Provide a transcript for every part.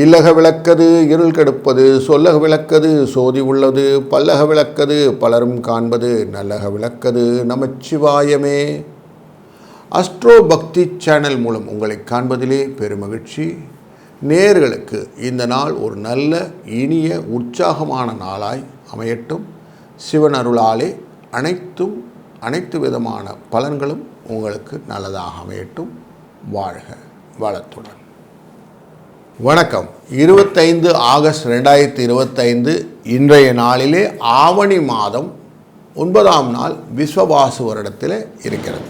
இல்லக விளக்கது இருள் கெடுப்பது, சொல்லக விளக்கது சோதி உள்ளது, பல்லக விளக்கது பலரும் காண்பது, நல்லக விளக்கது நமச்சிவாயமே. அஸ்ட்ரோ பக்தி சேனல் மூலம் உங்களை காண்பதிலே பெருமகிழ்ச்சி. நேயர்களுக்கு இந்த நாள் ஒரு நல்ல இனிய உற்சாகமான நாளாய் அமையட்டும். சிவன் அருளாலே அனைத்து விதமான பலன்களும் உங்களுக்கு நல்லதாக அமையட்டும். வாழ்க வளத்துடன். வணக்கம். 25 ஆகஸ்ட் 2025 இன்றைய நாளிலே ஆவணி மாதம் 9ஆம் நாள் விஸ்வவாசு வருடத்தில் இருக்கிறது.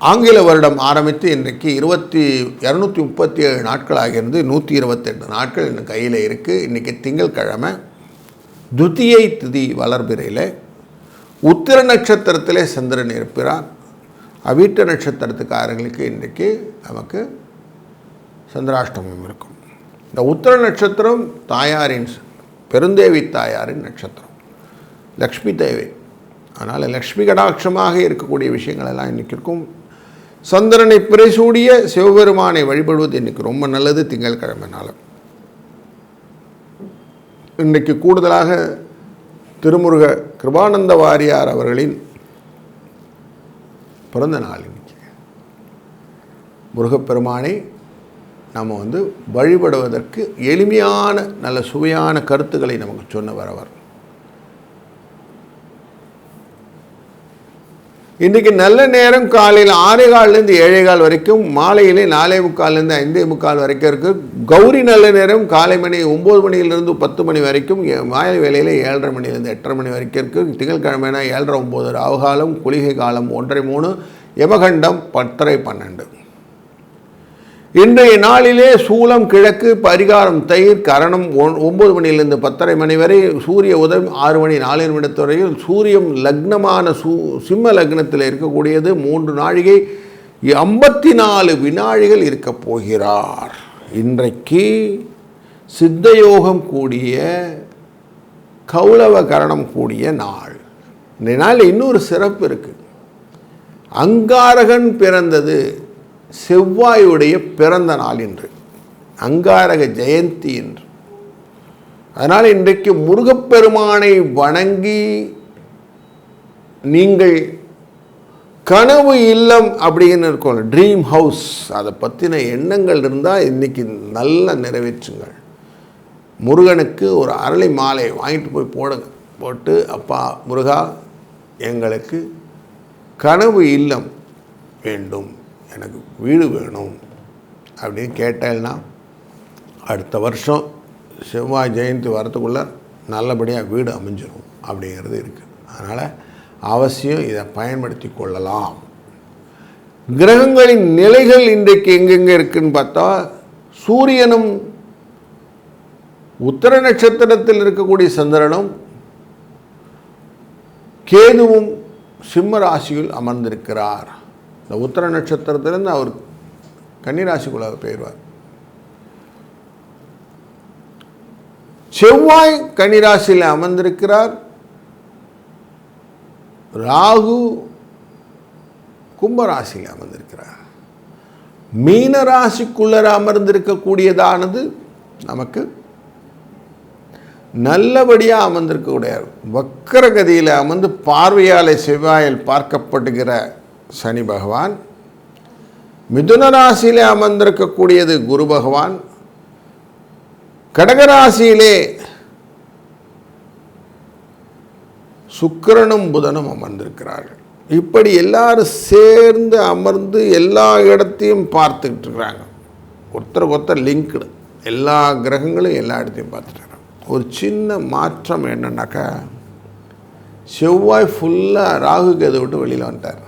ஆங்கில வருடம் ஆரம்பித்து இன்றைக்கு 237 நாட்களாகிறது. 128 நாட்கள் இன்னும் கையில் இருக்குது. இன்றைக்கி திங்கட்கிழமை துதியை திதி வளர்பிறையில் உத்திர நட்சத்திரத்திலே சந்திரன் இருப்பார். அவிட்ட நட்சத்திரத்துக்காரங்களுக்கு இன்றைக்கு நமக்கு சந்திராஷ்டமம் இருக்கும். இந்த உத்திர நட்சத்திரம் தாயாரின் பெருந்தேவி தாயாரின் நட்சத்திரம், லக்ஷ்மி தேவி. அதனால் லக்ஷ்மி கடாட்சமாக இருக்கக்கூடிய விஷயங்கள் எல்லாம் இன்றைக்கி இருக்கும். சந்திரனை பிறைசூடிய சிவபெருமானை வழிபடுவது இன்றைக்கி ரொம்ப நல்லது. திங்கட்கிழமைனால இன்றைக்கு கூடுதலாக திருமுருக கிருபானந்த வாரியார் அவர்களின் பிறந்த நாள். இன்னைக்கு முருகப்பெருமானை நம்ம வழிபடுவதற்கு எளிமையான நல்ல சுவையான கருத்துக்களை நமக்கு சொன்னவர் அவர். இன்றைக்கி நல்ல நேரம் காலையில் 6:15 7:15 வரைக்கும், மாலையிலே 4:45 5:45 வரைக்கும் இருக்குது. கௌரி நல்ல நேரம் காலை மணி 9 மணியிலிருந்து 10 மணி வரைக்கும், மாலை வேலையில் 7:30 மணிலேருந்து 8:30 மணி வரைக்கும் இருக்குது. திங்கட்கிழமைனா 7:30 9 ராவுகாலம், குளிகை காலம் 1:30 3, யமகண்டம் 10:30 12. இன்றைய நாளிலே சூலம் கிழக்கு, பரிகாரம் தயிர், கரணம் 9 மணியிலிருந்து 10:30 மணி வரை, சூரிய உதயம் 6 மணி 4 நிமிடத்து வரையும். சூரியன் லக்னமான சிம்ம லக்னத்தில் இருக்கக்கூடியது 3 நாழிகை 54 வினாழிகள் இருக்க போகிறார். இன்றைக்கு சித்தயோகம் கூடிய கௌளவ கரணம் கூடிய நாள். இந்த நாளில் இன்னொரு சிறப்பு இருக்குது. அங்காரகன் பிறந்தது செவ்வாயுடைய பிறந்த நாள் இன்று, அங்காரக ஜெயந்தி என்று. அதனால் இன்றைக்கு முருகப்பெருமானை வணங்கி நீங்கள் கனவு இல்லம் அப்படின்னு இருக்கோம், ட்ரீம் ஹவுஸ், அதை பற்றின எண்ணங்கள் இருந்தால் இன்றைக்கி நல்லா நிறைவேற்றுங்கள். முருகனுக்கு ஒரு அரளி மாலை வாங்கிட்டு போய் போடுங்க. போட்டு, அப்பா முருகா, எங்களுக்கு கனவு இல்லம் வேண்டும், எனக்கு வீடு வேணும் அப்படின்னு கேட்டேன்னா அடுத்த வருஷம் செவ்வாய் ஜெயந்தி வரத்துக்குள்ளே நல்லபடியாக வீடு அமைஞ்சிடும் அப்படிங்கிறது இருக்குது. அதனால் அவசியம் இதை பயன்படுத்தி கொள்ளலாம். கிரகங்களின் நிலைகள் இன்றைக்கு எங்கெங்கே இருக்குதுன்னு பார்த்தா, சூரியனும் உத்திர நட்சத்திரத்தில் இருக்கக்கூடிய சந்திரனும் கேதுவும் சிம்ம ராசியில் அமர்ந்திருக்கிறார். இந்த உத்திர நட்சத்திரத்திலிருந்து அவர் கன்னிராசிக்குள்ளாக போயிடுவார். செவ்வாய் கன்னிராசியில் அமர்ந்திருக்கிறார். ராகு கும்பராசியில் அமர்ந்திருக்கிறார். மீன ராசிக்குள்ளர அமர்ந்திருக்கக்கூடியதானது நமக்கு நல்லபடியாக அமர்ந்திருக்கக்கூடிய வக்கரகதியில் அமர்ந்து பார்வையாலை செவ்வாயில் பார்க்கப்படுகிற சனி பகவான். மிதுன ராசியிலே அமர்ந்திருக்கக்கூடியது குரு பகவான். கடகராசியிலே சுக்கிரனும் புதனும் அமர்ந்திருக்கிறார்கள். இப்படி எல்லாரும் சேர்ந்து அமர்ந்து எல்லா இடத்தையும் பார்த்துக்கிட்டு இருக்கிறாங்க. ஒருத்தருக்கு லிங்க்டு, எல்லா கிரகங்களும் எல்லா இடத்தையும் பார்த்துட்டு இருக்காங்க. ஒரு சின்ன மாற்றம் என்னன்னாக்கா, செவ்வாய் ஃபுல்லாக ராகு கேது விட்டு வெளியில் வந்துட்டார்.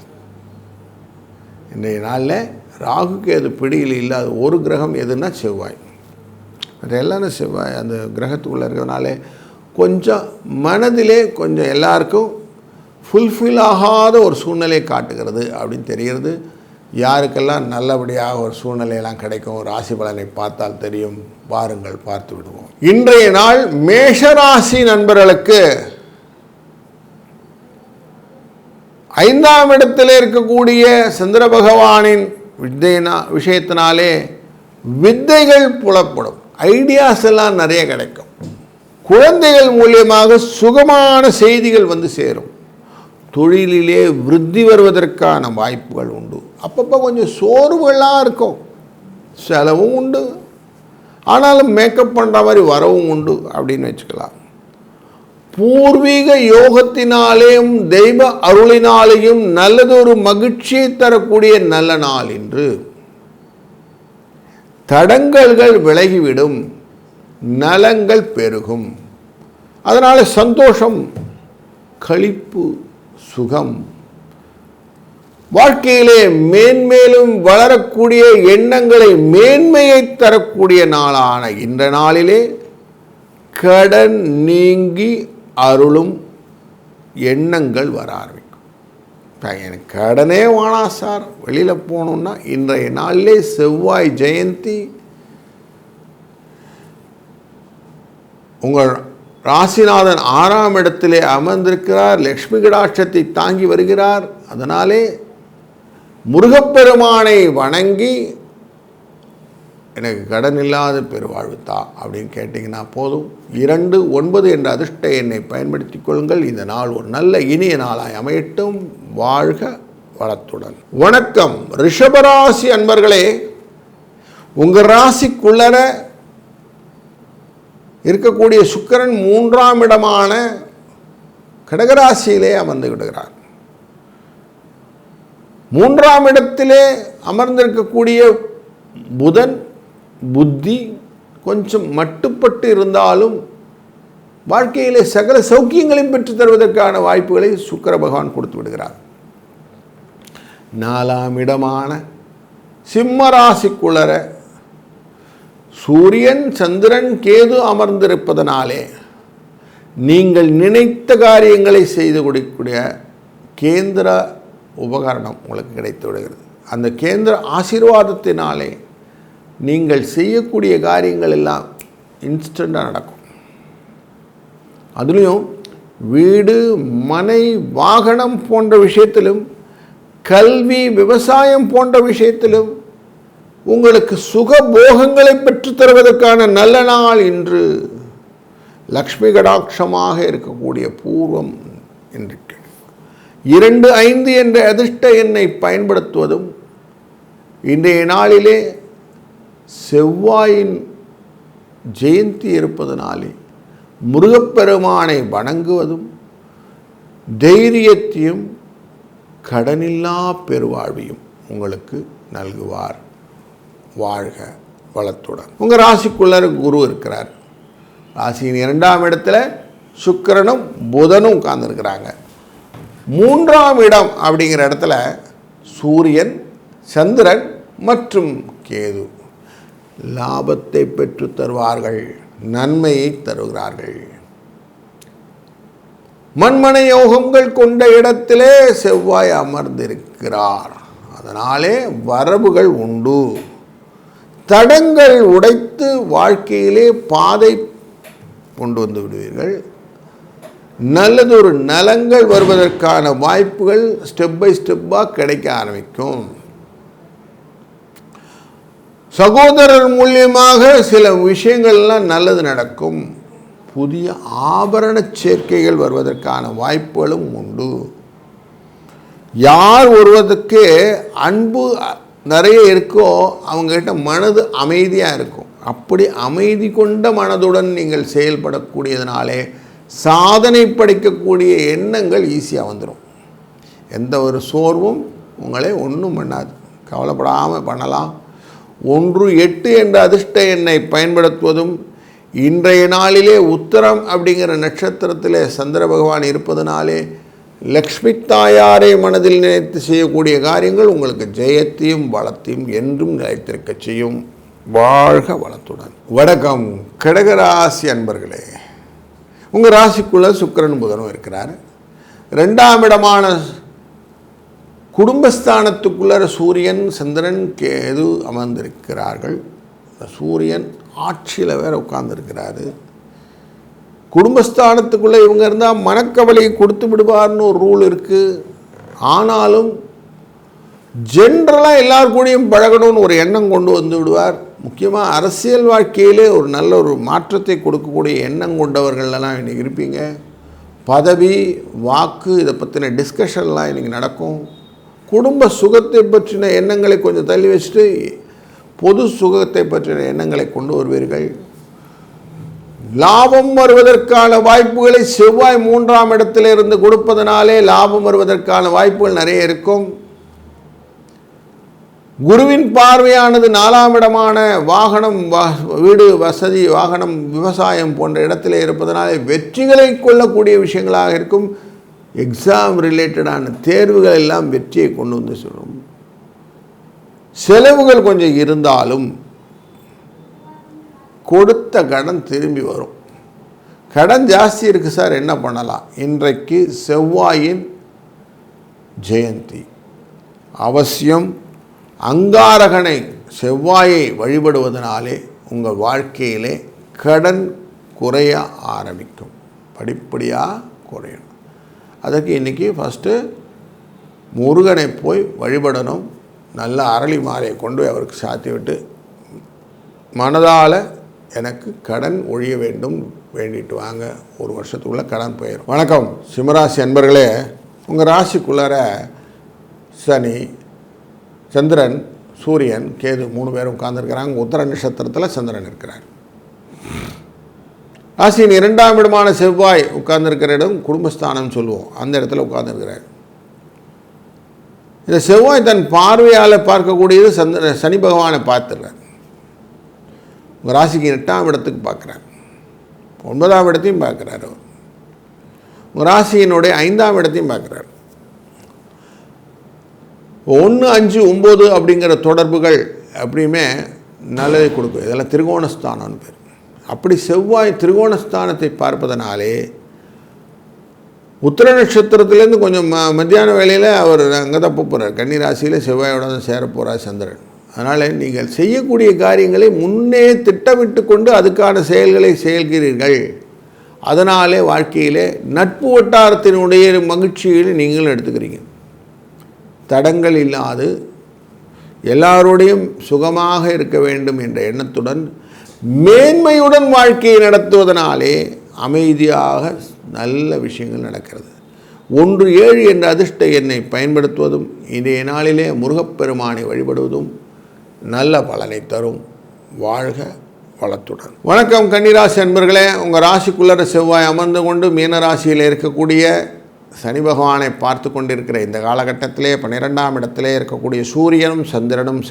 இன்றைய நாளில் ராகு கேது பிடியில் இல்லாத ஒரு கிரகம் எதுன்னா செவ்வாய். அது எல்லாரும் செவ்வாய் அந்த கிரகத்துக்குள்ளே இருக்கிறதுனாலே கொஞ்சம் மனதிலே கொஞ்சம் எல்லாருக்கும் ஃபுல்ஃபில் ஆகாத ஒரு சூழ்நிலையை காட்டுகிறது அப்படின்னு தெரிகிறது. யாருக்கெல்லாம் நல்லபடியாக ஒரு சூழ்நிலையெல்லாம் கிடைக்கும், ராசி பலனை பார்த்தால் தெரியும். வாருங்கள் பார்த்து விடுவோம். இன்றைய நாள் மேஷராசி நண்பர்களுக்கு 5ஆம் இடத்தில் இருக்கக்கூடிய சந்திர பகவானின் விஷயத்தினாலே வித்தைகள் புலப்படும், ஐடியாஸ் எல்லாம் நிறைய கிடைக்கும். குழந்தைகள் மூலியமாக சுகமான செய்திகள் வந்து சேரும். தொழிலிலே விருத்தி வருவதற்கான வாய்ப்புகள் உண்டு. அப்பப்போ கொஞ்சம் சோர்வுகள்லாம் இருக்கும், செலவும் உண்டு, ஆனாலும் மேக்கப் பண்ணுற மாதிரி வரவும் உண்டு அப்படின்னு வச்சுக்கலாம். பூர்வீக யோகத்தினாலேயும் தெய்வ அருளினாலேயும் நல்லதொரு மகிழ்ச்சியை தரக்கூடிய நல்ல நாள் என்று தடங்கல்கள் விலகிவிடும், நலங்கள் பெருகும். அதனால் சந்தோஷம், களிப்பு, சுகம், வாழ்க்கையிலே மேன்மேலும் வளரக்கூடிய எண்ணங்களை மேன்மையை தரக்கூடிய நாளான இந்த நாளிலே கடன் நீங்கி அருளும் எண்ணங்கள் வர ஆரம்பிக்கும். எனக்கு கடனே வேணாம் சார், வெளியில் போகணுன்னா இன்றைய நாளிலே செவ்வாய் ஜெயந்தி, உங்கள் ராசிநாதன் 6ஆம் இடத்திலே அமர்ந்திருக்கிறார், லக்ஷ்மி கடாட்சத்தை தாங்கி வருகிறார். அதனாலே முருகப்பெருமானை வணங்கி எனக்கு கடன் இல்லாத பெருவாழ்வு தா அப்படின்னு கேட்டிங்கன்னா போதும். 29 என்ற அதிர்ஷ்ட எண்ணை பயன்படுத்தி கொள்ளுங்கள். இந்த நாள் ஒரு நல்ல இனிய நாளாய் அமையட்டும். வாழ்க வளத்துடன். வணக்கம் ரிஷபராசி அன்பர்களே, உங்கள் ராசிக்குள்ளர இருக்கக்கூடிய சுக்கிரன் 3ஆம் இடமான கடகராசியிலே அமர்ந்து விடுகிறார். 3ஆம் இடத்திலே அமர்ந்திருக்கக்கூடிய புதன் புத்தி கொஞ்சம் மட்டுப்பட்டு இருந்தாலும் வாழ்க்கையிலே சகல சௌக்கியங்களையும் பெற்று தருவதற்கான வாய்ப்புகளை சுக்கிர பகவான் கொடுத்து விடுகிறார். 4ஆம் இடமான சிம்ம ராசிக்குள்ளர சூரியன் சந்திரன் கேது அமர்ந்திருப்பதனாலே நீங்கள் நினைத்த காரியங்களை செய்து கொடுக்கக்கூடிய கேந்திர உபகரணம் உங்களுக்கு கிடைத்து விடுகிறது. அந்த கேந்திர ஆசீர்வாதத்தினாலே நீங்கள் செய்யக்கூடிய காரியங்கள் எல்லாம் இன்ஸ்டண்ட்டாக நடக்கும். அதுலேயும் வீடு மனை வாகனம் போன்ற விஷயத்திலும் கல்வி விவசாயம் போன்ற விஷயத்திலும் உங்களுக்கு சுகபோகங்களை பெற்றுத் தருவதற்கான நல்ல நாள் இன்று. லக்ஷ்மி கடாட்சமாக இருக்கக்கூடிய பூர்வம் இன்றைக்கு 2, 5 என்ற அதிர்ஷ்ட எண்ணை பயன்படுத்துவதும், இன்றைய நாளிலே செவ்வாயின் ஜெயந்தி இருப்பதனாலே முருகப்பெருமானை வணங்குவதும் தைரியத்தையும் கடனில்லா பெருவாழ்வையும் உங்களுக்கு நல்குவார். வாழ்க வளத்துடன். உங்கள் ராசிக்குள்ளர குரு இருக்கிறார். ராசியின் 2ஆம் இடத்துல சுக்கிரனும் புதனும் உட்கார்ந்துருக்கிறாங்க. 3ஆம் இடம் அப்படிங்கிற இடத்துல சூரியன் சந்திரன் மற்றும் கேது லாபத்தை பெற்று தருவார்கள், நன்மையை தருகிறார்கள். மண்மனை யோகங்கள் கொண்ட இடத்திலே செவ்வாய் அமர்ந்திருக்கிறார். அதனாலே வரவுகள் உண்டு. தடங்கள் உடைத்து வாழ்க்கையிலே பாதை கொண்டு வந்து விடுவீர்கள். நல்லதொரு நலங்கள் வருவதற்கான வாய்ப்புகள் ஸ்டெப் பை ஸ்டெப்பாக கிடைக்க ஆரம்பிக்கும். சகோதரர் மூலியமாக சில விஷயங்கள்லாம் நல்லது நடக்கும். புதிய ஆபரண சேர்க்கைகள் வருவதற்கான வாய்ப்புகளும் உண்டு. யார் ஒருவருக்கு அன்பு நிறைய இருக்கோ அவங்ககிட்ட மனது அமைதியாக இருக்கும். அப்படி அமைதி கொண்ட மனதுடன் நீங்கள் செயல்படக்கூடியதுனாலே சாதனை படைக்கக்கூடிய எண்ணங்கள் ஈஸியாக வந்துடும். எந்த ஒரு சோர்வும் உங்களை ஒன்றும் பண்ணாது. கவலைப்படாமல் பண்ணலாம். 1, 8 என்ற அதிர்ஷ்ட எண்ணை பயன்படுத்துவதும், இன்றைய நாளிலே உத்தரம் அப்படிங்கிற நட்சத்திரத்திலே சந்திர பகவான் இருப்பதனாலே லக்ஷ்மி தாயாரை மனதில் நினைத்து செய்யக்கூடிய காரியங்கள் உங்களுக்கு ஜெயத்தையும் வளத்தையும் என்றும் நிலைத்திருக்க செய்யும். வாழ்க வளத்துடன். வணக்கம் கடகராசி அன்பர்களே, உங்கள் ராசிக்குள்ள சுக்கிரன் புதனும் இருக்கிறார். 2ஆம் இடமான குடும்பஸ்தானத்துக்குள்ள சூரியன் சந்திரன் கேது அமர்ந்திருக்கிறார்கள். சூரியன் ஆட்சியில் வேற உட்கார்ந்துருக்கிறாரு. குடும்பஸ்தானத்துக்குள்ளே இவங்க இருந்தால் மனக்கவலையை கொடுத்து விடுவார்னு ஒரு ரூல் இருக்குது. ஆனாலும் ஜென்ரலாக எல்லாருக்கூடையும் பழகணும்னு ஒரு எண்ணம் கொண்டு வந்து விடுவார். முக்கியமாக அரசியல் வாழ்க்கையிலே ஒரு நல்ல ஒரு மாற்றத்தை கொடுக்கக்கூடிய எண்ணம் கொண்டவர்களெல்லாம் இன்றைக்கி இருப்பீங்க. பதவி, வாக்கு, இதை பற்றின டிஸ்கஷன்லாம் இன்றைக்கி நடக்கும். குடும்ப சுகத்தை பற்றின எண்ணங்களை கொஞ்சம் தள்ளி வச்சுட்டு பொது சுகத்தை பற்றின எண்ணங்களை கொண்டு வருவீர்கள். லாபம் வருவதற்கான வாய்ப்புகளை செவ்வாய் 3ஆம் இடத்துல இருந்து கொடுப்பதனாலே லாபம் வருவதற்கான வாய்ப்புகள் நிறைய இருக்கும். குருவின் பார்வையானது 4ஆம் இடமான வாகனம், வீடு வசதி, வாகனம், விவசாயம் போன்ற இடத்துல இருப்பதனாலே வெற்றிகளை கொள்ளக்கூடிய விஷயங்களாக இருக்கும். எக்ஸாம் ரிலேட்டடான தேர்வுகள் எல்லாம் வெற்றியை கொண்டு வந்து சொல்லும். செலவுகள் கொஞ்சம் இருந்தாலும் கொடுத்த கடன் திரும்பி வரும். கடன் ஜாஸ்தி இருக்குது சார், என்ன பண்ணலாம்? இன்றைக்கு செவ்வாயின் ஜெயந்தி. அவசியம் அங்காரகனை செவ்வாயை வழிபடுவதனாலே உங்கள் வாழ்க்கையிலே கடன் குறைய ஆரம்பிக்கும். படிப்படியாக குறையணும். அதுக்கு இன்றைக்கி ஃபஸ்ட்டு முருகனை போய் வழிபடணும். நல்ல அரளி மாலையை கொண்டு போய் அவருக்கு சாத்தி விட்டு மனதால் எனக்கு கடன் ஒழிய வேண்டும் வேண்டிட்டு வாங்க. ஒரு வருஷத்துக்குள்ளே கடன் போயிடும். வணக்கம் சிம்மராசி அன்பர்களே. உங்கள் ராசிக்குள்ளார சனி, சந்திரன், சூரியன், கேது 3 பேரும் உட்கார்ந்துருக்கிறாங்க. உத்தர நட்சத்திரத்தில் சந்திரன் இருக்கிறார். ராசியின் 2ஆம் இடமான செவ்வாய் உட்கார்ந்துருக்கிற இடம் குடும்பஸ்தானம் சொல்லுவோம். அந்த இடத்துல உட்கார்ந்துருக்கிறார். இந்த செவ்வாய் தன் பார்வையால் பார்க்கக்கூடியது சனி பகவானை பார்த்துடுறார். உங்கள் ராசிக்கு 8ஆம் இடத்துக்கு பார்க்குறார். 9ஆம் இடத்தையும் பார்க்குறாரு. உங்கள் ராசியினுடைய 5ஆம் இடத்தையும் பார்க்குறார். 1, 5, 9 அப்படிங்கிற தொடர்புகள் அப்படியுமே நல்லதை கொடுக்கும். இதெல்லாம் திரிகோணஸ்தானம்னு பேர். அப்படி செவ்வாய் திரிகோணஸ்தானத்தை பார்ப்பதனாலே உத்திர நட்சத்திரத்துலேருந்து கொஞ்சம் மத்தியான வேளையில் அவர் அங்கே தான் போகிறார். கன்னி ராசியில் செவ்வாயோட தான் சேர போகிறார் சந்திரன். அதனால் நீங்கள் செய்யக்கூடிய காரியங்களை முன்னே திட்டமிட்டு கொண்டு அதுக்கான செயல்களை செயல்கிறீர்கள். அதனாலே வாழ்க்கையிலே நட்பு வட்டாரத்தினுடைய மகிழ்ச்சிகளை நீங்களும் எடுத்துக்கிறீங்க. தடங்கள் இல்லாது எல்லாரோடையும் சுகமாக இருக்க வேண்டும் என்ற எண்ணத்துடன் மேன்மையுடன் வாழ்க்கையை நடத்துவதனாலே அமைதியாக நல்ல விஷயங்கள் நடக்கிறது. 17 என்ற அதிர்ஷ்ட எண்ணை பயன்படுத்துவதும் இன்றைய நாளிலே முருகப்பெருமானை வழிபடுவதும் நல்ல பலனை தரும். வாழ்க வளத்துடன். வணக்கம் கன்னிராசி அன்பர்களே. உங்கள் ராசிக்குள்ளர செவ்வாய் அமர்ந்து கொண்டு மீன ராசியில் இருக்கக்கூடிய சனி பகவானை பார்த்து கொண்டிருக்கிற இந்த காலகட்டத்திலே 12ஆம் இடத்திலே இருக்கக்கூடிய சூரியனும் சந்திரனும்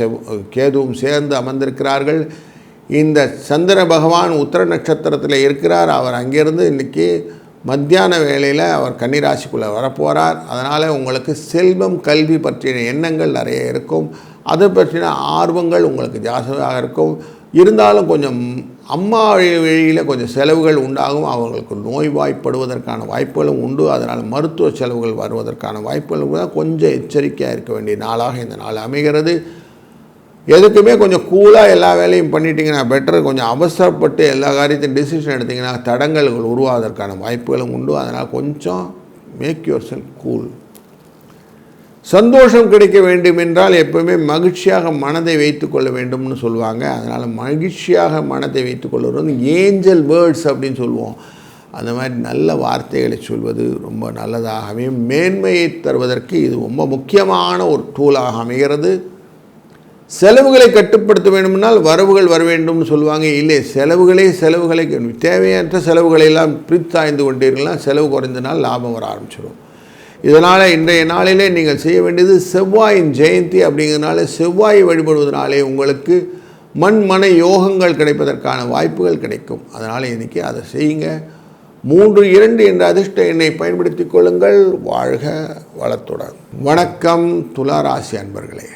கேதுவும் சேர்ந்து அமர்ந்திருக்கிறார்கள். இந்த சந்திர பகவான் உத்திர நட்சத்திரத்தில் இருக்கிறார். அவர் அங்கேருந்து இன்றைக்கி மத்தியான வேளையில் அவர் கன்னிராசிக்குள்ளே வரப்போகிறார். அதனால் உங்களுக்கு செல்வம், கல்வி பற்றின எண்ணங்கள் நிறைய இருக்கும். அதை பற்றின ஆர்வங்கள் உங்களுக்கு ஜாஸ்தியாக இருக்கும். இருந்தாலும் கொஞ்சம் அம்மா வழியில் கொஞ்சம் செலவுகள் உண்டாகும். அவங்களுக்கு நோய்வாய்ப்படுவதற்கான வாய்ப்புகளும் உண்டு. அதனால் மருத்துவ செலவுகள் வருவதற்கான வாய்ப்புகளும் கொஞ்சம் எச்சரிக்கையாக இருக்க வேண்டிய நாளாக இந்த நாள் அமைகிறது. எதுக்குமே கொஞ்சம் கூலாக எல்லா வேலையும் பண்ணிட்டீங்கன்னா பெட்டர். கொஞ்சம் அவசரப்பட்டு எல்லா காரியத்தையும் டிசிஷன் எடுத்திங்கன்னா தடங்கல்கள் உருவாவதற்கான வாய்ப்புகளும் உண்டு. அதனால் கொஞ்சம் மேக் யுவர் செல்ஃப் கூல். சந்தோஷம் கிடைக்க வேண்டும் என்றால் எப்பவுமே மகிழ்ச்சியாக மனதை வைத்துக்கொள்ள வேண்டும்னு சொல்லுவாங்க. அதனால் மகிழ்ச்சியாக மனதை வைத்துக்கொள்வது ஏஞ்சல் வேர்ட்ஸ் அப்படின்னு சொல்லுவோம். அந்த மாதிரி நல்ல வார்த்தைகளை சொல்வது ரொம்ப நல்லதாகவே மேன்மையை தருவதற்கு இது ரொம்ப முக்கியமான ஒரு டூலாக அமைகிறது. செலவுகளை கட்டுப்படுத்த வேண்டுமென்றால் வரவுகள் வர வேண்டும்னு சொல்லுவாங்க. இல்லை, செலவுகளை தேவையற்ற செலவுகளை எல்லாம் பிரித்தாய்ந்து கொண்டீர்கள்னா செலவு குறைந்தனால் லாபம் வர ஆரம்பிச்சிடும். இதனால் இன்றைய நாளிலே நீங்கள் செய்ய வேண்டியது செவ்வாயின் ஜெயந்தி அப்படிங்கிறதுனால செவ்வாயை வழிபடுவதனாலே உங்களுக்கு மன யோகங்கள் கிடைப்பதற்கான வாய்ப்புகள் கிடைக்கும். அதனால் இன்றைக்கி அதை செய்யுங்க. 3-2 என்ற அதிர்ஷ்ட எண்ணை பயன்படுத்தி கொள்ளுங்கள். வாழ்க வளத்துடன். வணக்கம் துலா ராசி அன்பர்களே.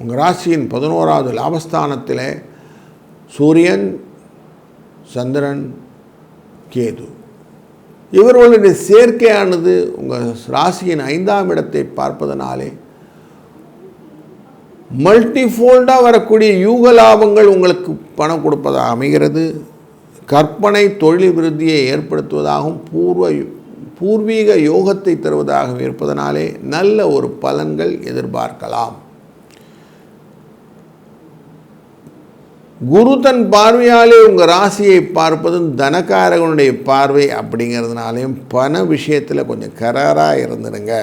உங்கள் ராசியின் 11வது லாபஸ்தானத்தில் சூரியன், சந்திரன், கேது இவர்களுடைய சேர்க்கையானது உங்கள் ராசியின் 5ஆம் இடத்தை பார்ப்பதனாலே மல்டிஃபோல்டாக வரக்கூடிய யூக லாபங்கள் உங்களுக்கு பணம் கொடுப்பதாக அமைகிறது. கற்பனை தொழில் விருத்தியை ஏற்படுத்துவதாகவும் பூர்வீக யோகத்தை தருவதாகவும் இருப்பதனாலே நல்ல ஒரு பலன்கள் எதிர்பார்க்கலாம். குரு தன் பார்வையாலே உங்கள் ராசியை பார்ப்பதும் தனக்காரகனுடைய பார்வை அப்படிங்கிறதுனாலையும் பண விஷயத்தில் கொஞ்சம் கராராக இருந்துடுங்க.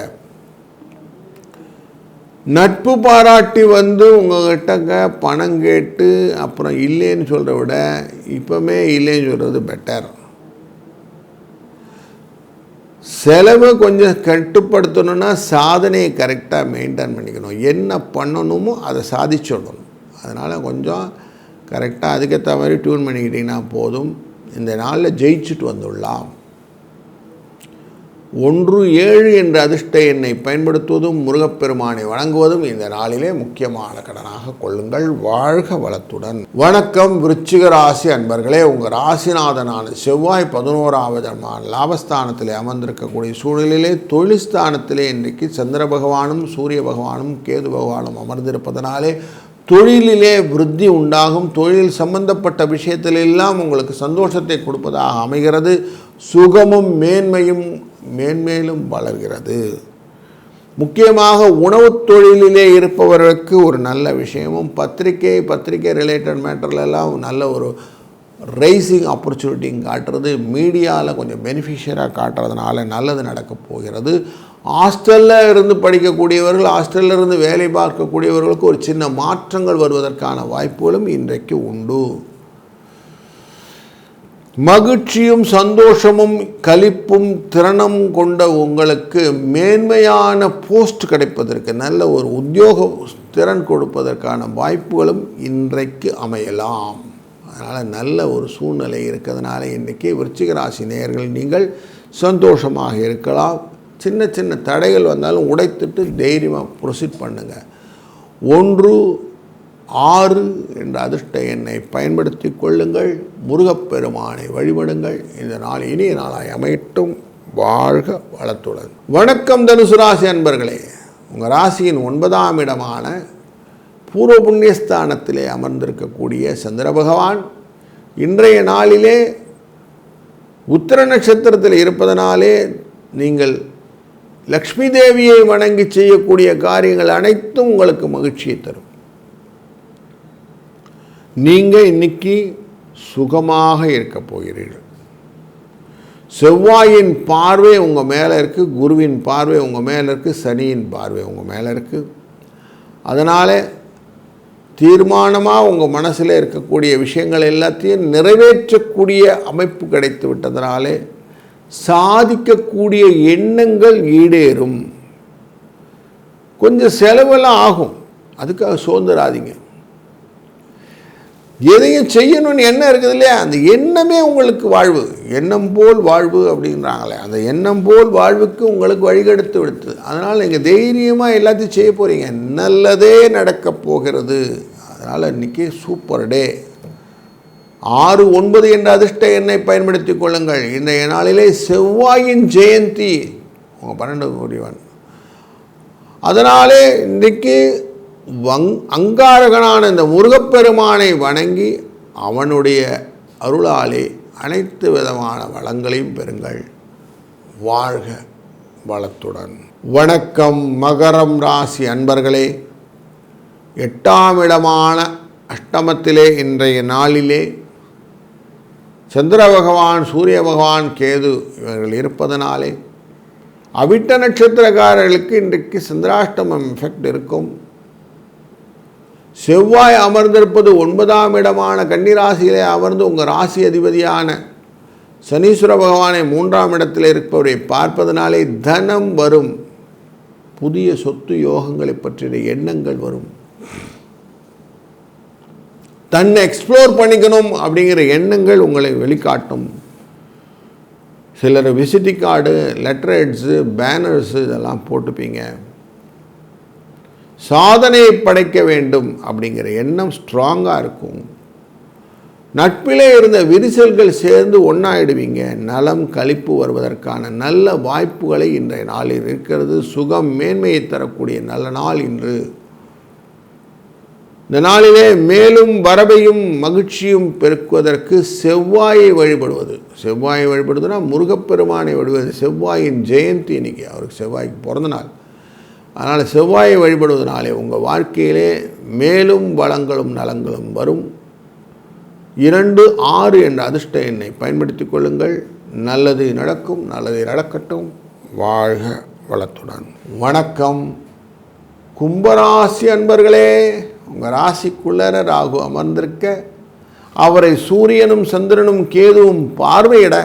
நட்பு பாராட்டி வந்து உங்கள்கிட்டங்க பணம் கேட்டு அப்புறம் இல்லைன்னு சொல்கிறத விட இப்போமே இல்லைன்னு சொல்கிறது பெட்டர். செலவை கொஞ்சம் கட்டுப்படுத்தணுன்னா சாதனையை கரெக்டாக மெயின்டைன் பண்ணிக்கணும். என்ன பண்ணணுமோ அதை சாதிச்சிடணும். அதனால் கொஞ்சம் கரெக்டாக அதுக்கேற்ற மாதிரி டியூன் பண்ணிக்கிட்டிங்கன்னா போதும். இந்த நாளில் ஜெயிச்சுட்டு வந்துடலாம். 17 என்ற அதிர்ஷ்ட எண்ணை பயன்படுத்துவதும் முருகப்பெருமானை வணங்குவதும் இந்த நாளிலே முக்கியமான கடனாக கொள்ளுங்கள். வாழ்க வளத்துடன். வணக்கம் விருச்சிக ராசி அன்பர்களே. உங்கள் ராசிநாதனான செவ்வாய் 11வது லாபஸ்தானத்திலே அமர்ந்திருக்கக்கூடிய சூழலிலே தொழில்ஸ்தானத்திலே இன்றைக்கு சந்திர பகவானும் சூரிய பகவானும் கேது பகவானும் அமர்ந்திருப்பதனாலே தொழிலிலே விருத்தி உண்டாகும். தொழில் சம்பந்தப்பட்ட விஷயத்திலெல்லாம் உங்களுக்கு சந்தோஷத்தை கொடுப்பதாக அமைகிறது. சுகமும் மேன்மையும் மேன்மேலும் வளர்கிறது. முக்கியமாக உணவு தொழிலிலே இருப்பவர்களுக்கு ஒரு நல்ல விஷயமும் பத்திரிக்கை ரிலேட்டட் மேட்டர்லாம் நல்ல ஒரு ரைசிங் ஆப்பர்ச்சுனிட்டிங் காட்டுறது. மீடியாவில் கொஞ்சம் பெனிஃபிஷியராக காட்டுறதுனால நல்லது நடக்கப் போகிறது. ஹாஸ்டலில் இருந்து படிக்கக்கூடியவர்கள், ஹாஸ்டலில் இருந்து வேலை பார்க்கக்கூடியவர்களுக்கு ஒரு சின்ன மாற்றங்கள் வருவதற்கான வாய்ப்புகளும் இன்றைக்கு உண்டு. மகிழ்ச்சியும் சந்தோஷமும் களிப்பும் திறனும் கொண்ட உங்களுக்கு மேன்மையான போஸ்ட் கிடைப்பதற்கு, நல்ல ஒரு உத்தியோக திறன் கொடுப்பதற்கான வாய்ப்புகளும் இன்றைக்கு அமையலாம். அதனால் நல்ல ஒரு சூழ்நிலை இருக்கிறதுனால இன்றைக்கி விருச்சிக ராசி நேயர்கள் நீங்கள் சந்தோஷமாக இருக்கலாம். சின்ன சின்ன தடைகள் வந்தாலும் உடைத்துட்டு தைரியமாக ப்ரொசீட் பண்ணுங்கள். 1-6 என்ற அதிர்ஷ்ட எண்ணை பயன்படுத்தி கொள்ளுங்கள். முருகப்பெருமானை வழிபடுங்கள். இந்த நாள் இனிய நாளாய் அமையட்டும். வாழ்க வளத்துடன். வணக்கம் தனுசு ராசி அன்பர்களே. உங்கள் ராசியின் 9ஆம் இடமான பூர்வ புண்ணியஸ்தானத்திலே அமர்ந்திருக்கக்கூடிய சந்திர பகவான் இன்றைய நாளிலே உத்திர நட்சத்திரத்தில் இருப்பதனாலே நீங்கள் லக்ஷ்மி தேவியை வணங்கி செய்யக்கூடிய காரியங்கள் அனைத்தும் உங்களுக்கு மகிழ்ச்சியை தரும். நீங்கள் இன்னைக்கு சுகமாக இருக்க போகிறீர்கள். செவ்வாயின் பார்வை உங்கள் மேலே இருக்குது, குருவின் பார்வை உங்கள் மேலே இருக்குது, சனியின் பார்வை உங்கள் மேலே இருக்குது. அதனால் தீர்மானமாக உங்கள் மனசில் இருக்கக்கூடிய விஷயங்கள் எல்லாத்தையும் நிறைவேற்றக்கூடிய அமைப்பு கிடைத்து விட்டதனாலே சாதிக்கக்கூடிய எண்ணங்கள் ஈடேறும். கொஞ்சம் செலவெல்லாம் ஆகும், அதுக்காக சோர்ந்துடாதீங்க. எதையும் செய்யணும்னு எண்ணம் இருக்குது இல்லையா, அந்த எண்ணமே உங்களுக்கு வாழ்வு. எண்ணம் போல் வாழ்வு அப்படின்றாங்களே, அந்த எண்ணம் போல் வாழ்வுக்கு உங்களுக்கு வழிகெடுத்து விடுத்து. அதனால் நீங்கள் தைரியமாக எல்லாத்தையும் செய்ய போகிறீங்க. நல்லதே நடக்கப் போகிறது. அதனால் இன்றைக்கி சூப்பர் டே. 6-9 என்ற அதிர்ஷ்ட எண்ணை பயன்படுத்தி கொள்ளுங்கள். இன்றைய நாளிலே செவ்வாயின் ஜெயந்தி உங்கள் 12 கோடிவன். அதனாலே இன்றைக்கு அங்காரகனான இந்த முருகப்பெருமானை வணங்கி அவனுடைய அருளாலே அனைத்து விதமான வளங்களையும் பெறுங்கள். வாழ்க வளத்துடன். வணக்கம் மகரம் ராசி அன்பர்களே. 8ஆம் இடமான அஷ்டமத்திலே இன்றைய நாளிலே சந்திர பகவான் சூரிய பகவான் கேது இவர்கள் இருப்பதனாலே அவிட்ட நட்சத்திரக்காரர்களுக்கு இன்றைக்கு சந்திராஷ்டமம் எஃபெக்ட் இருக்கும். செவ்வாய் அமர்ந்திருப்பது 9ஆம் இடமான கன்னிராசியிலே அமர்ந்து உங்கள் ராசி அதிபதியான சனீஸ்வர பகவானை 3ஆம் இடத்தில் இருப்பவரை பார்ப்பதனாலே தனம் வரும். புதிய சொத்து யோகங்களை பற்றிய எண்ணங்கள் வரும். தன்னை எக்ஸ்ப்ளோர் பண்ணிக்கணும் அப்படிங்கிற எண்ணங்கள் உங்களை வெளிக்காட்டும். சிலர் visiting card, letter heads, banners இதெல்லாம் போட்டுப்பீங்க. சாதனையை படைக்க வேண்டும் அப்படிங்கிற எண்ணம் ஸ்ட்ராங்காக இருக்கும். நட்பிலே இருந்த விரிசல்கள் சேர்ந்து ஒன்றாயிடுவீங்க. நலம் களிப்பு வருவதற்கான நல்ல வாய்ப்புகளை இன்றைய நாளில் இருக்கிறது. சுகம் மேன்மையை தரக்கூடிய நல்ல நாள் இன்று. இந்த நாளிலே மேலும் வரவையும் மகிழ்ச்சியும் பெருக்குவதற்கு செவ்வாயை வழிபடுவது. செவ்வாயை வழிபடுவதுன்னா முருகப்பெருமானை வழிபடுவது. செவ்வாயின் ஜெயந்தி இன்னைக்கு, அவருக்கு செவ்வாய்க்கு பிறந்த நாள். அதனால் செவ்வாயை வழிபடுவதனாலே உங்கள் வாழ்க்கையிலே மேலும் வளங்களும் நலங்களும் வரும். 2, 6 என்ற அதிர்ஷ்ட எண்ணை பயன்படுத்திக் கொள்ளுங்கள். நல்லது நடக்கும், நல்லது நடக்கட்டும். வாழ்க வளத்துடன். வணக்கம் கும்பராசி அன்பர்களே. உங்கள் ராசிக்குள்ளர ராகு அமர்ந்திருக்க, அவரை சூரியனும் சந்திரனும் கேதுவும் பார்வையிட,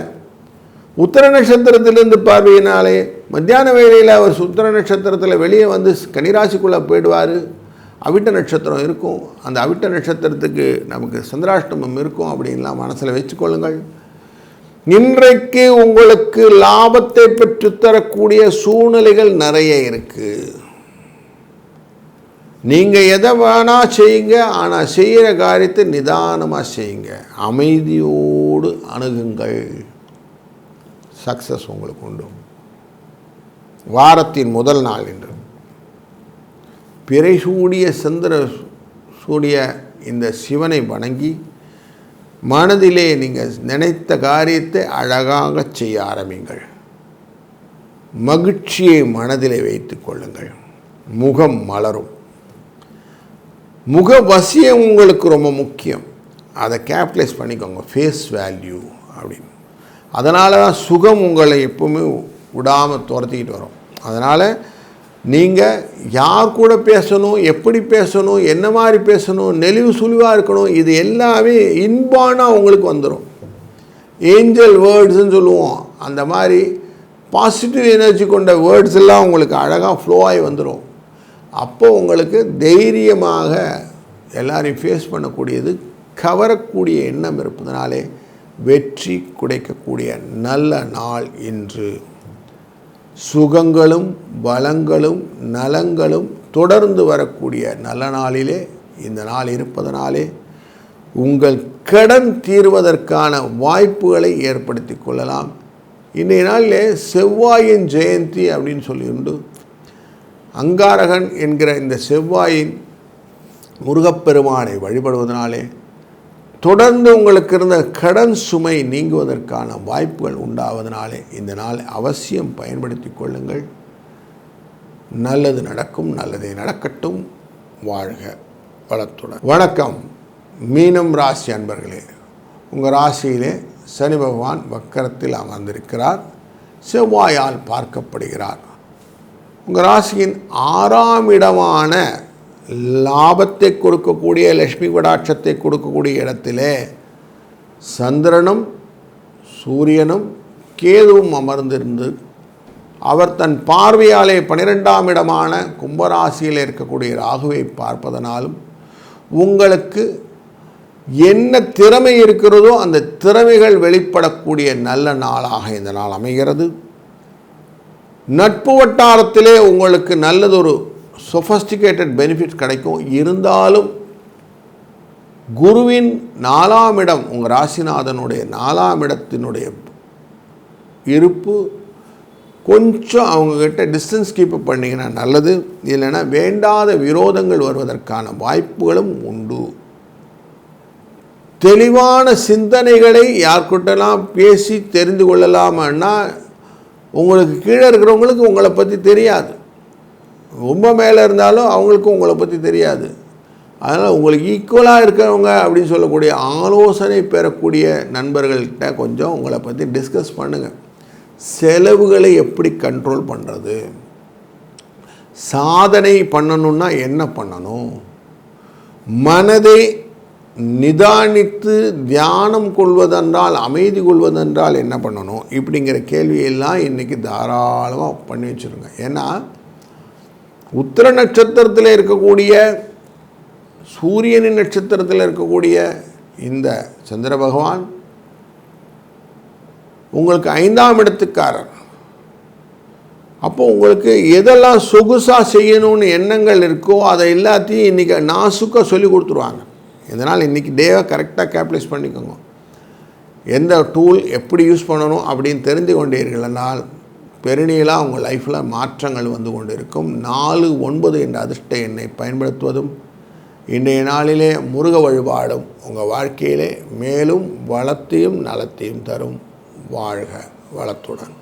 உத்திர நட்சத்திரத்திலிருந்து பார்வையினாலே மத்தியான வேளையில் அவர் உத்திர நட்சத்திரத்தில் வெளியே வந்து கன்னிராசிக்குள்ளே போயிடுவார். அவிட்ட நட்சத்திரம் இருக்கும், அந்த அவிட்ட நட்சத்திரத்துக்கு நமக்கு சந்திராஷ்டமம் இருக்கும் அப்படின்லாம் மனசில் வச்சுக்கொள்ளுங்கள். இன்றைக்கு உங்களுக்கு லாபத்தை பெற்றுத்தரக்கூடிய சூழ்நிலைகள் நிறைய இருக்குது. நீங்கள் எதை வேணால் செய்யுங்க, ஆனால் செய்கிற காரியத்தை நிதானமாக செய்யுங்க, அமைதியோடு அணுகுங்கள். சக்ஸஸ் உங்களுக்கு உண்டு. வாரத்தின் முதல் நாள் என்று பிறை சூடிய சந்திர சூடிய இந்த சிவனை வணங்கி மனதிலே நீங்கள் நினைத்த காரியத்தை அழகாக செய்ய ஆரம்பிங்கள். மகிழ்ச்சியை மனதிலே வைத்து கொள்ளுங்கள். முகம் மலரும். முகவசியம் உங்களுக்கு ரொம்ப முக்கியம். அதை கேபிட்டலைஸ் பண்ணிக்கோங்க. ஃபேஸ் வேல்யூ அப்படின்னு. அதனால தான் சுகம் உங்களை எப்பவுமே விடாமல் துரத்திக்கிட்டு வரும். அதனால் நீங்கள் யார் கூட பேசணும், எப்படி பேசணும், என்ன மாதிரி பேசணும், நெளிவு சுழிவாக இருக்கணும், இது எல்லாமே இன்பானாக உங்களுக்கு வந்துடும். ஏஞ்சல் வேர்ட்ஸுன்னு சொல்லுவோம். அந்த மாதிரி பாசிட்டிவ் எனர்ஜி கொண்ட வேர்ட்ஸ் எல்லாம் உங்களுக்கு அழகாக ஃப்ளோ ஆகி வந்துடும். அப்போது உங்களுக்கு தைரியமாக எல்லாரையும் ஃபேஸ் பண்ணக்கூடியது, கவரக்கூடிய எண்ணம் இருப்பதனாலே வெற்றி கிடைக்கக்கூடிய நல்ல நாள் இன்று. சுகங்களும் வளங்களும் நலங்களும் தொடர்ந்து வரக்கூடிய நல்ல நாளிலே இந்த நாள் இருப்பதனாலே உங்கள் கடன் தீர்வதற்கான வாய்ப்புகளை ஏற்படுத்தி கொள்ளலாம். இன்றைய நாளிலே செவ்வாயின் ஜெயந்தி அப்படின்னு சொல்லியுண்டு. அங்காரகன் என்கிற இந்த செவ்வாயின் முருகப்பெருமானை வழிபடுவதனாலே தொடர்ந்து உங்களுக்கு இருந்த கடன் சுமை நீங்குவதற்கான வாய்ப்புகள் உண்டாவதனாலே இந்த நாள் அவசியம் பயன்படுத்தி கொள்ளுங்கள். நல்லது நடக்கும், நல்லதே நடக்கட்டும். வாழ்க வளத்துடன். வணக்கம் மீனம் ராசி அன்பர்களே. உங்கள் ராசியிலே சனி பகவான் வக்கரத்தில் அமர்ந்திருக்கிறார். செவ்வாயால் பார்க்கப்படுகிறார். உங்கள் ராசியின் 6ஆம் இடமான லாபத்தை கொடுக்கக்கூடிய, லட்சுமி கடாட்சத்தை கொடுக்கக்கூடிய இடத்திலே சந்திரனும் சூரியனும் கேதுவும் அமர்ந்திருந்து அவர் தன் பார்வையாலே 12ஆம் இடமான கும்பராசியில் இருக்கக்கூடிய ராகுவை பார்ப்பதனாலும் உங்களுக்கு என்ன திறமை இருக்கிறதோ அந்த திறமைகள் வெளிப்படக்கூடிய நல்ல நாளாக இந்த நாள் அமைகிறது. நட்பு வட்டாரத்திலே உங்களுக்கு நல்லதொரு சொஃபஸ்டிகேட்டட் பெனிஃபிட்ஸ் கிடைக்கும். இருந்தாலும் குருவின் 4ஆம் இடம், உங்கள் ராசிநாதனுடைய 4ஆம் இடத்தினுடைய இருப்பு கொஞ்சம் அவங்கக்கிட்ட டிஸ்டன்ஸ் கீப் பண்ணிங்கன்னா நல்லது. இல்லைன்னா வேண்டாத விரோதங்கள் வருவதற்கான வாய்ப்புகளும் உண்டு. தெளிவான சிந்தனைகளை யார்கிட்டலாம் பேசி தெரிந்து கொள்ளலாம்னா, உங்களுக்கு கீழே இருக்கிறவங்களுக்கு உங்களை பற்றி தெரியாது, ரொம்ப மேலே இருந்தாலும் அவங்களுக்கு உங்களை பற்றி தெரியாது. அதனால் உங்களுக்கு ஈக்குவலாக இருக்கிறவங்க அப்படின்னு சொல்லக்கூடிய ஆலோசனை பெறக்கூடிய நண்பர்கள்கிட்ட கொஞ்சம் உங்களை பற்றி டிஸ்கஸ் பண்ணுங்கள். செலவுகளை எப்படி கண்ட்ரோல் பண்ணுறது, சாதனை பண்ணணுன்னா என்ன பண்ணணும், மனதை நிதானித்து தியானம் கொள்வதென்றால், அமைதி கொள்வதென்றால் என்ன பண்ணணும், இப்படிங்கிற கேள்வியெல்லாம் இன்றைக்கி தாராளமாக பண்ணி வச்சுருங்க. ஏன்னா உத்திர நட்சத்திரத்தில் இருக்கக்கூடிய, சூரியனின் நட்சத்திரத்தில் இருக்கக்கூடிய இந்த சந்திர பகவான் உங்களுக்கு 5ஆம் இடத்துக்காரர். அப்போ உங்களுக்கு எதெல்லாம் சொகுசாக செய்யணும்னு எண்ணங்கள் இருக்கோ அதை எல்லாத்தையும் இன்றைக்கி நாசுக்காக சொல்லி கொடுத்துருவாங்க. இதனால் இன்றைக்கி டேவை கரெக்டாக கேபிட்டலைஸ் பண்ணிக்கோங்க. எந்த டூல் எப்படி யூஸ் பண்ணணும் அப்படின்னு தெரிந்து கொண்டீர்களால் பெருநிலாக உங்கள் லைஃப்பில் மாற்றங்கள் வந்து கொண்டு இருக்கும். 4, 9 என்ற அதிர்ஷ்ட எண்ணை பயன்படுத்துவதும் இன்றைய நாளிலே முருக வழிபாடும் உங்கள் வாழ்க்கையிலே மேலும் வளத்தையும் நலத்தையும் தரும். வாழ்க வளத்துடன்.